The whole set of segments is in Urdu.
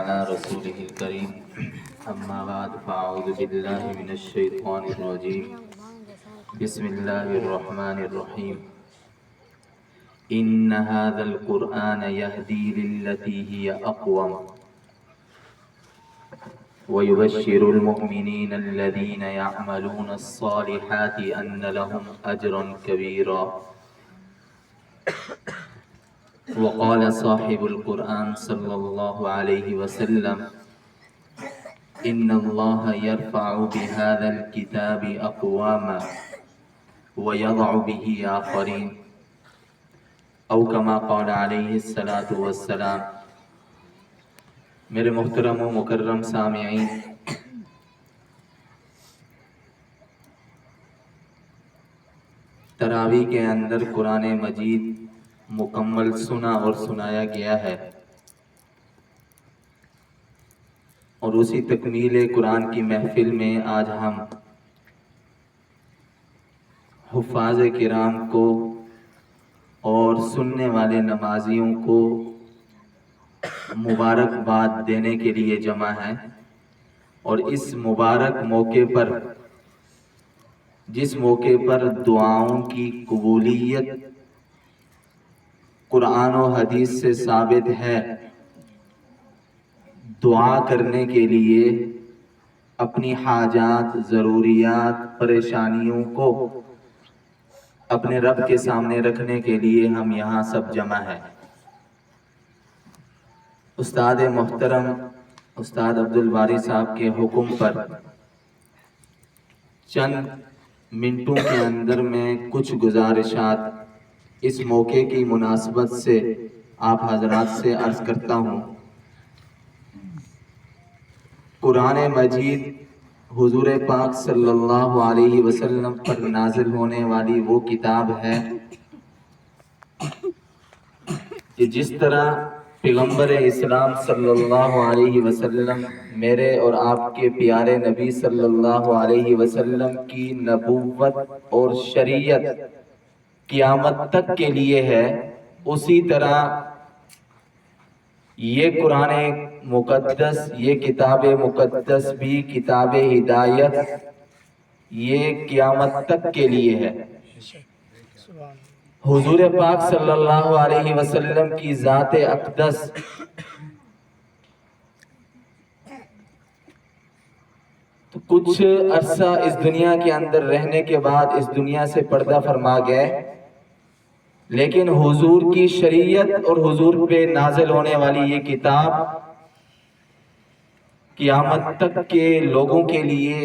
على رسوله الكريم أما بعد فأعوذ بالله من الشيطان الرجيم بسم الله الرحمن الرحيم إن هذا القرآن يهدي للتي هي أقوم ويبشر المؤمنين الذين يعملون الصالحات أن لهم أجرا كبيرا وقال صاحب القرآن صلى الله عليه وسلم إن الله يرفع بهذا الكتاب أقواما ويضع به آخرين او كما قال علیہ الصلاۃ والسلام۔ میرے محترم و مکرم سامعین، تراویح کے اندر قرآن مجید مکمل سنا اور سنایا گیا ہے، اور اسی تکمیل قرآن کی محفل میں آج ہم حفاظ کرام کو اور سننے والے نمازیوں کو مبارکباد دینے کے لیے جمع ہیں، اور اس مبارک موقع پر، جس موقع پر دعاؤں کی قبولیت قرآن و حدیث سے ثابت ہے، دعا کرنے کے لیے، اپنی حاجات، ضروریات، پریشانیوں کو اپنے رب کے سامنے رکھنے کے لیے ہم یہاں سب جمع ہیں۔ استاد محترم استاد عبدالباری صاحب کے حکم پر چند منٹوں کے اندر میں کچھ گزارشات اس موقع کی مناسبت سے آپ حضرات سے عرض کرتا ہوں۔ قرآن مجید حضور پاک صلی اللہ علیہ وسلم پر نازل ہونے والی وہ کتاب ہے کہ جس طرح پیغمبر اسلام صلی اللہ علیہ وسلم میرے اور آپ کے پیارے نبی صلی اللہ علیہ وسلم کی نبوت اور شریعت قیامت تک کے لیے ہے، اسی طرح یہ قرآن مقدس، یہ کتاب مقدس بھی کتاب ہدایت، یہ قیامت تک کے لیے ہے۔ حضور پاک صلی اللہ علیہ وسلم کی ذات اقدس تو کچھ عرصہ اس دنیا کے اندر رہنے کے بعد اس دنیا سے پردہ فرما گئے، لیکن حضور کی شریعت اور حضور پہ نازل ہونے والی یہ کتاب قیامت تک کے لوگوں کے لیے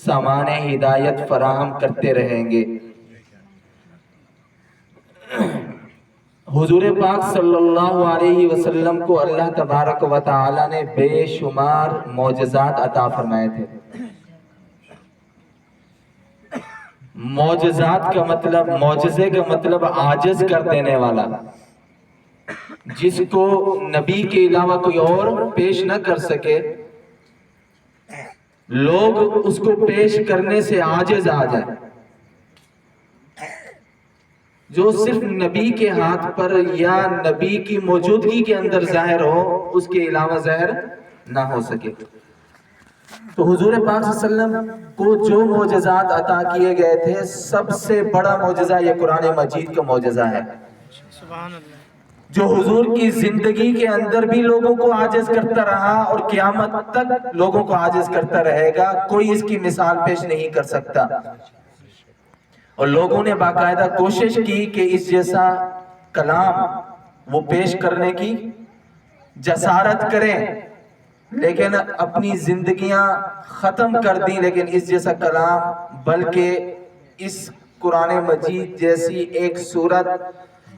سامان ہدایت فراہم کرتے رہیں گے۔ حضور پاک صلی اللہ علیہ وسلم کو اللہ تبارک و تعالی نے بے شمار معجزات عطا فرمائے تھے۔ معجزات کا مطلب، معجزے کا مطلب عاجز کر دینے والا، جس کو نبی کے علاوہ کوئی اور پیش نہ کر سکے، لوگ اس کو پیش کرنے سے عاجز آ جائیں، جو صرف نبی کے ہاتھ پر یا نبی کی موجودگی کے اندر ظاہر ہو، اس کے علاوہ ظاہر نہ ہو سکے۔ تو حضور پاک صلی اللہ علیہ وسلم کو جو معجزات عطا کیے گئے تھے، سب سے بڑا معجزہ یہ قرآن مجید کا معجزہ ہے، جو حضور کی زندگی کے اندر بھی لوگوں کو عاجز کرتا رہا اور قیامت تک لوگوں کو عاجز کرتا رہے گا، کوئی اس کی مثال پیش نہیں کر سکتا۔ اور لوگوں نے باقاعدہ کوشش کی کہ اس جیسا کلام وہ پیش کرنے کی جسارت کریں، لیکن اپنی زندگیاں ختم کر دی، لیکن اس جیسا کلام، بلکہ اس قرآن مجید جیسی ایک سورت،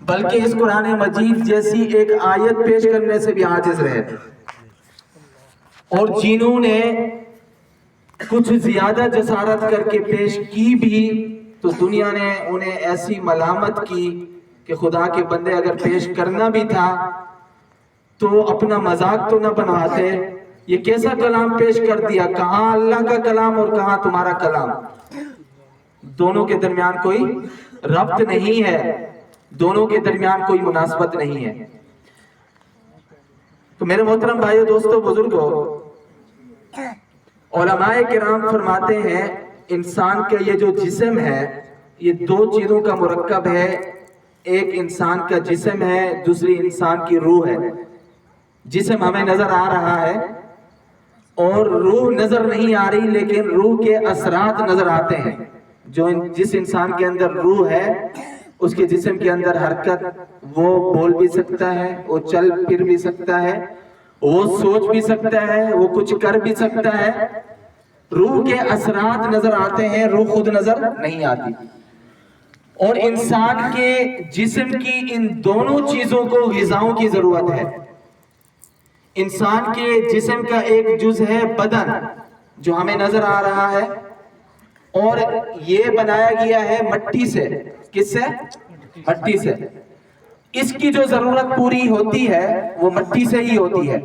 بلکہ اس قرآن مجید جیسی ایک آیت پیش کرنے سے بھی عاجز رہے تھے۔ اور جنہوں نے کچھ زیادہ جسارت کر کے پیش کی بھی، تو دنیا نے انہیں ایسی ملامت کی کہ خدا کے بندے اگر پیش کرنا بھی تھا تو اپنا مذاق تو نہ بنواتے، یہ کیسا کلام پیش کر دیا، کہاں اللہ کا کلام اور کہاں تمہارا کلام، دونوں کے درمیان کوئی ربط نہیں ہے، دونوں کے درمیان کوئی مناسبت نہیں ہے۔ تو میرے محترم بھائیو دوستو بزرگوں، علماء کرام فرماتے ہیں انسان کا یہ جو جسم ہے یہ دو چیزوں کا مرکب ہے. ایک انسان کا جسم ہے، دوسری انسان کی روح ہے. جسم ہمیں نظر آ رہا ہے اور روح نظر نہیں آ رہی، لیکن روح کے اثرات نظر آتے ہیں. جس انسان کے اندر روح ہے اس کے جسم کے اندر حرکت، وہ بول بھی سکتا ہے، وہ چل پھر بھی سکتا ہے، وہ سوچ بھی سکتا ہے، وہ کچھ کر بھی سکتا ہے. روح کے اثرات نظر آتے ہیں، روح خود نظر نہیں آتی. اور انسان کے جسم کی ان دونوں چیزوں کو غذاؤں کی ضرورت ہے. انسان کے جسم کا ایک جز ہے بدن جو ہمیں نظر آ رہا ہے، اور یہ بنایا گیا ہے مٹی سے. کس سے؟ مٹی سے. اس کی جو ضرورت پوری ہوتی ہے وہ مٹی سے ہی ہوتی ہے.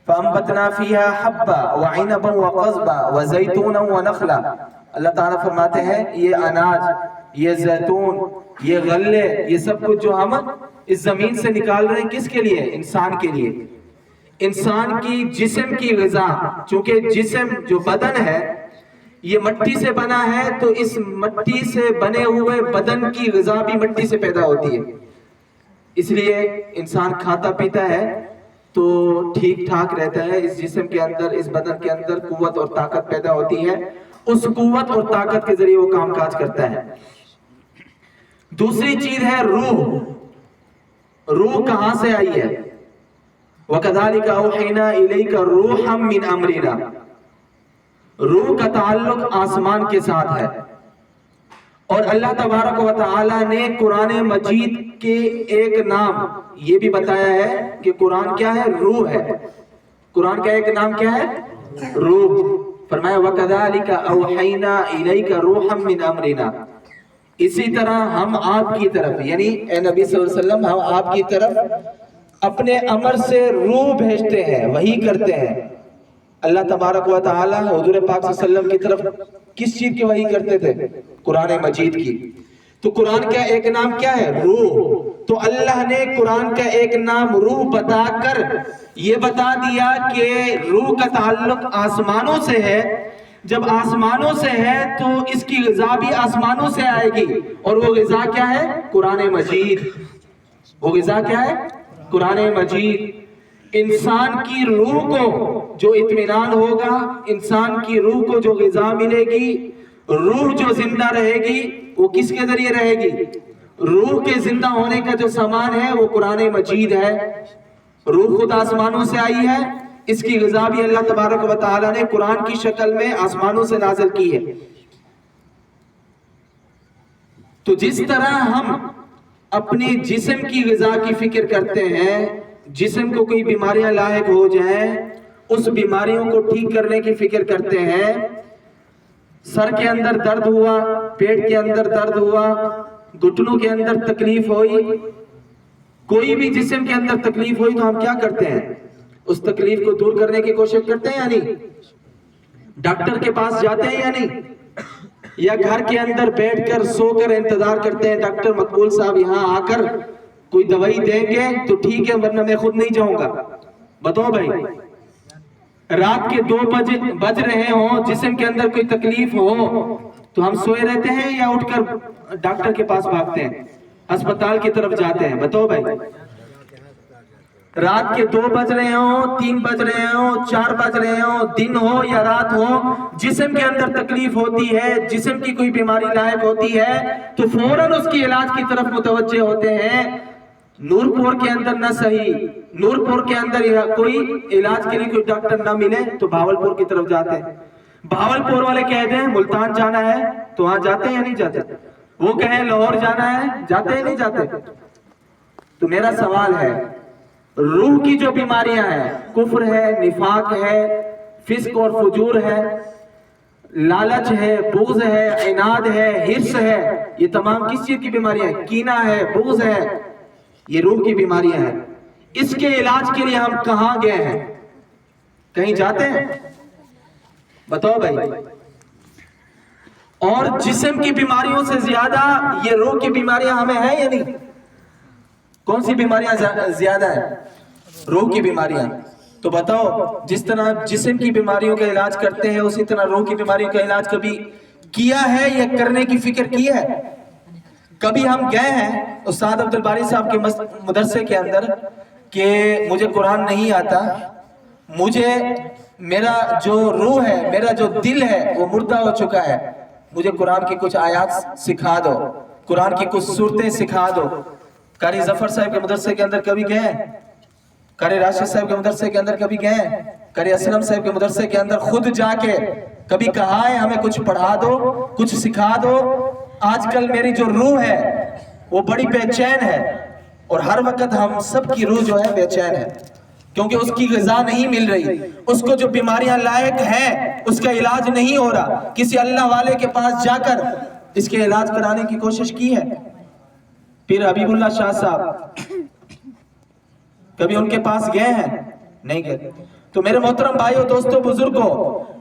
فَأَنبَتْنَا فِيهَا حَبًّا وَعِنَبًا وَقَضْبًا وَزَيْتُونًا وَنَخْلًا. اللہ تعالیٰ فرماتے ہیں یہ اناج، یہ زیتون، یہ غلے، یہ سب کچھ جو ہم اس زمین سے نکال رہے ہیں کس کے لیے؟ انسان کے لیے. انسان کی جسم کی غذا، چونکہ جسم جو بدن ہے یہ مٹی سے بنا ہے، تو اس مٹی سے بنے ہوئے بدن کی غذا بھی مٹی سے پیدا ہوتی ہے. اس لیے انسان کھاتا پیتا ہے تو ٹھیک ٹھاک رہتا ہے. اس جسم کے اندر، اس بدن کے اندر قوت اور طاقت پیدا ہوتی ہے. اس قوت اور طاقت کے ذریعے وہ کام کاج کرتا ہے. دوسری چیز ہے روح. روح کہاں سے آئی ہے؟ وَكَذَلِكَ أَوْحَيْنَا إِلَيْكَ رُوحًا مِّنْ أَمْرِنَا. روح کا تعلق آسمان کے ساتھ ہے. اور اللہ تبارک و تعالی نے قرآن مجید کے ایک نام یہ بھی بتایا ہے کہ قرآن کیا ہے؟ روح ہے. قرآن کا ایک نام کیا ہے؟ روح. فرمایا وَكَذَلِكَ أَوْحَيْنَا إِلَيْكَ رُوحًا مِّنْ أَمْرِنَا. اسی طرح ہم آپ کی طرف، یعنی اے نبی صلی اللہ علیہ وسلم، ہم آپ کی طرف اپنے امر سے روح بھیجتے ہیں، وحی کرتے ہیں. اللہ تبارک و تعالی حضور پاک صلی اللہ علیہ وسلم کی طرف کس چیز کی وحی کرتے تھے؟ قرآن مجید کی. تو قرآن کا ایک نام کیا ہے؟ روح. تو اللہ نے قرآن کا ایک نام روح بتا کر یہ بتا دیا کہ روح کا تعلق آسمانوں سے ہے. جب آسمانوں سے ہے تو اس کی غذا بھی آسمانوں سے آئے گی، اور وہ غذا کیا ہے؟ قرآن مجید. وہ غذا کیا ہے؟ قرآن مجید. انسان کی روح کو جو اطمینان ہوگا، انسان کی روح کو جو غذا ملے گی، روح جو زندہ رہے گی، وہ کس کے ذریعے رہے گی؟ روح کے زندہ ہونے کا جو سامان ہے وہ قرآن مجید ہے. روح خود آسمانوں سے آئی ہے، اس کی غذا بھی اللہ تبارک و تعالی نے قرآن کی شکل میں آسمانوں سے نازل کی ہے. تو جس طرح ہم اپنے جسم کی غذا کی فکر کرتے ہیں، جسم کو کوئی بیماریاں لاحق ہو جائیں اس بیماریوں کو ٹھیک کرنے کی فکر کرتے ہیں. سر کے اندر درد ہوا، پیٹ کے اندر درد ہوا، گھٹنوں کے اندر تکلیف ہوئی، کوئی بھی جسم کے اندر تکلیف ہوئی تو ہم کیا کرتے ہیں؟ اس تکلیف کو دور کرنے کی کوشش کرتے ہیں یا نہیں؟ ڈاکٹر کے پاس جاتے ہیں یا نہیں؟ یا گھر کے اندر بیٹھ کر سو کر انتظار کرتے ہیں ڈاکٹر مقبول صاحب یہاں آ کر کوئی دوائی دیں گے تو ٹھیک ہے، ورنہ میں خود نہیں جاؤں گا. بتاؤ بھائی، رات کے 2 بج رہے ہوں، جسم کے اندر کوئی تکلیف ہو تو ہم سوئے رہتے ہیں یا اٹھ کر ڈاکٹر کے پاس بھاگتے ہیں، ہسپتال کی طرف جاتے ہیں؟ بتاؤ بھائی. رات کے 2 بج رہے ہوں، 3 بج رہے ہوں، 4 بج رہے ہوں، دن ہو یا رات ہو، جسم کے اندر تکلیف ہوتی ہے، جسم کی کوئی بیماری لاحق ہوتی ہے تو فوراً اس کی علاج کی طرف متوجہ ہوتے ہیں. نورپور کے اندر نہ صحیح، نورپور کے اندر کوئی علاج کے لیے کوئی ڈاکٹر نہ ملے تو بھاولپور کی طرف جاتے ہیں. بھاولپور والے کہہ دیں ملتان جانا ہے تو وہاں جاتے ہیں یا نہیں جاتے؟ وہ کہیں لاہور جانا ہے، جاتے ہیں نہیں جاتے؟ تو میرا سوال ہے، روح کی جو بیماریاں ہیں، کفر ہے، نفاق ہے، فسق اور فجور ہے، لالچ ہے، بغض ہے، عناد ہے، حرص ہے، یہ تمام کس چیز کی بیماریاں ہیں؟ کینہ ہے، بغض ہے، یہ روح کی بیماریاں ہیں. اس کے علاج کے لیے ہم کہاں گئے ہیں؟ کہیں جاتے ہیں؟ بتاؤ بھائی. اور جسم کی بیماریوں سے زیادہ یہ روح کی بیماریاں ہمیں ہیں یا نہیں؟ کون سی بیماریاں زیادہ ہیں؟ روح کی بیماریاں. تو بتاؤ جس طرح جسم کی بیماریوں کا علاج کرتے ہیں اسی طرح روح کی بیماریوں کا علاج کبھی کیا ہے یا کرنے کی فکر کی ہے؟ کبھی ہم گئے ہیں استاد عبدالباری صاحب کے مدرسے کے اندر کہ مجھے قرآن نہیں آتا، مجھے میرا جو روح ہے، میرا جو دل ہے وہ مردہ ہو چکا ہے، مجھے قرآن کی کچھ آیات سکھا دو، قرآن کی کچھ صورتیں سکھا دو. قاری ظفر صاحب کے مدرسے کے اندر کبھی گئے؟ قاری راشد صاحب کے مدرسے کے اندر کبھی گئے؟ قاری اسلم صاحب کے مدرسے کے اندر خود جا کے کبھی کہا ہے ہمیں کچھ پڑھا دو، کچھ سکھا دو؟ آج کل میری جو روح ہے وہ بڑی بے چین ہے، اور ہر وقت ہم سب کی روح جو ہے بے چین ہے، کیونکہ اس کی غذا نہیں مل رہی، اس کو جو بیماریاں لائق ہیں اس کا علاج نہیں ہو رہا. کسی اللہ والے کے پاس جا کر اس کے علاج کرانے کی کوشش کی ہے؟ پھر حبیب اللہ شاہ صاحب کبھی ان کے پاس گئے ہیں؟ نہیں گئے. تو میرے محترم بھائیو، دوستو، بزرگوں،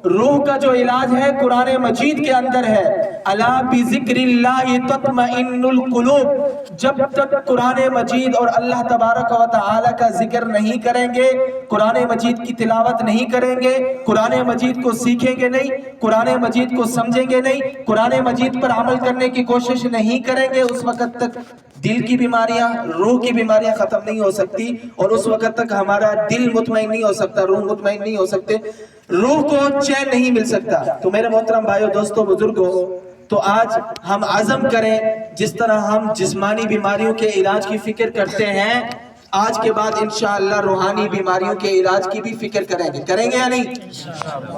روح کا جو علاج ہے قرآن مجید کے اندر ہے. الا بذکر اللہ تطمئن القلوب. جب تک قرآن مجید اور اللہ تبارک و تعالی کا ذکر نہیں کریں گے، قرآن مجید کی تلاوت نہیں کریں گے، قرآن مجید کو سیکھیں گے نہیں، قرآن مجید کو سمجھیں گے نہیں، قرآن مجید پر عمل کرنے کی کوشش نہیں کریں گے، اس وقت تک دل کی بیماریاں، روح کی بیماریاں ختم نہیں ہو سکتی، اور اس وقت تک ہمارا دل مطمئن نہیں ہو سکتا، روح مطمئن نہیں ہو سکتے، روح کو چین نہیں مل سکتا. تو میرے محترم بھائیو، دوستو، بزرگوں، تو آج ہم عزم کریں جس طرح ہم جسمانی بیماریوں کے علاج کی فکر کرتے ہیں، آج کے بعد انشاءاللہ روحانی بیماریوں کے علاج کی بھی فکر کریں گے یا نہیں؟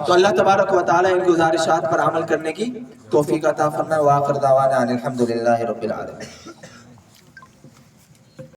تو اللہ تبارک و تعالی ان گزارشات پر عمل کرنے کی توفیق عطا فرمائے. وآخر دعوانا ان الحمدللہ رب العالمین.